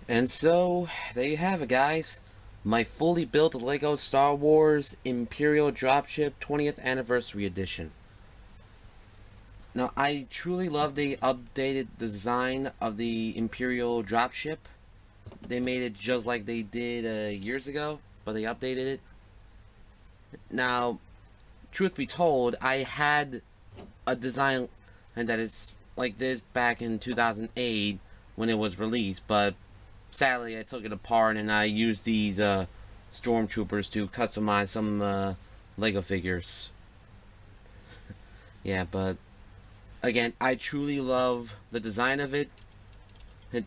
And so, there you have it, guys. My fully built LEGO Star Wars Imperial Dropship 20th Anniversary Edition. Now, I truly love the updated design of the Imperial Dropship. They made it just like they did years ago, but they updated it. Now, truth be told, I had a design that is like this back in 2008 when it was released, but sadly I took it apart and I used these stormtroopers to customize some Lego figures. Yeah, but again, I truly love the design of it.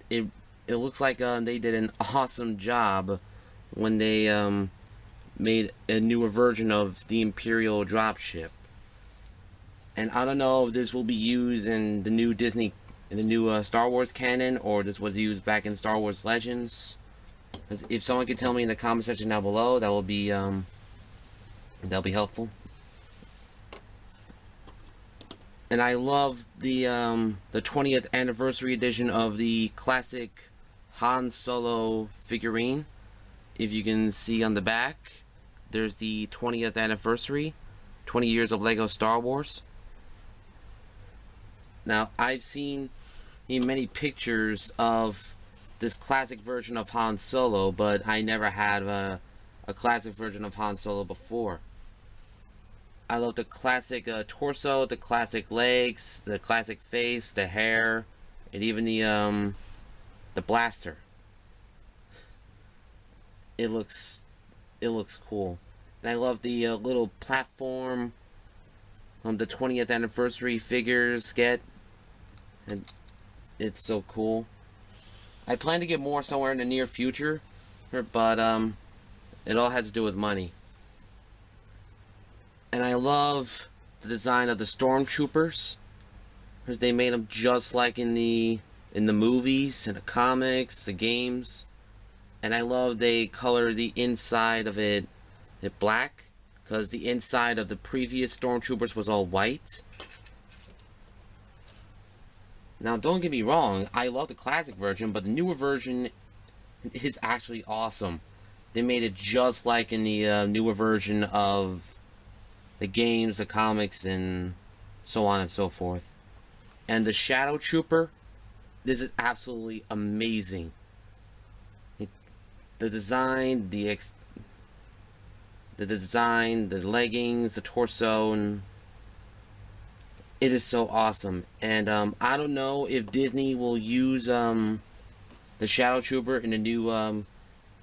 It looks like they did an awesome job when they made a newer version of the Imperial Dropship. And I don't know if this will be used in the new Star Wars canon, or this was used back in Star Wars Legends. If someone could tell me in the comment section down below, that'll be helpful. And I love the 20th anniversary edition of the classic Han Solo figurine. If you can see on the back, there's the 20th anniversary, 20 years of LEGO Star Wars. Now, I've seen many pictures of this classic version of Han Solo, but I never had a classic version of Han Solo before. I love the classic torso, the classic legs, the classic face, the hair, and even the blaster. It looks cool. And I love the little platform the 20th anniversary figures get. And it's so cool. I plan to get more somewhere in the near future, but it all has to do with money. And I love the design of the stormtroopers, because they made them just like in the movies, in the comics, the games. And I love they color the inside of it black, because the inside of the previous stormtroopers was all white. Now, don't get me wrong, I love the classic version, but the newer version is actually awesome. They made it just like in the newer version of the games, the comics, and so on and so forth. And the Shadow Trooper, this is absolutely amazing. The design, the design, the leggings, the torso, and It is so awesome. And I don't know if Disney will use the Shadow Trooper in the new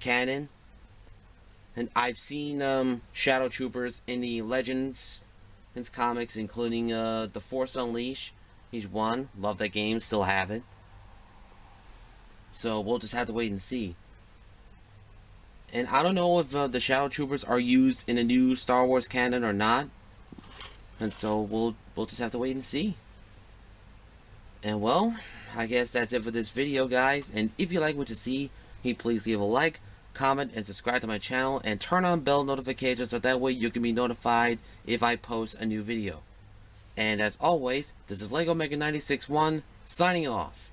canon. And I've seen Shadow Troopers in the Legends comics, including The Force Unleashed. He's one. Love that game. Still have it. So we'll just have to wait and see. And I don't know if the Shadow Troopers are used in the new Star Wars canon or not. And so we'll just have to wait and see. And well, I guess that's it for this video, guys. And if you like what you see, please leave a like, comment, and subscribe to my channel, and turn on bell notifications so that way you can be notified if I post a new video. And as always, this is LEGO Mega 96-1 signing off.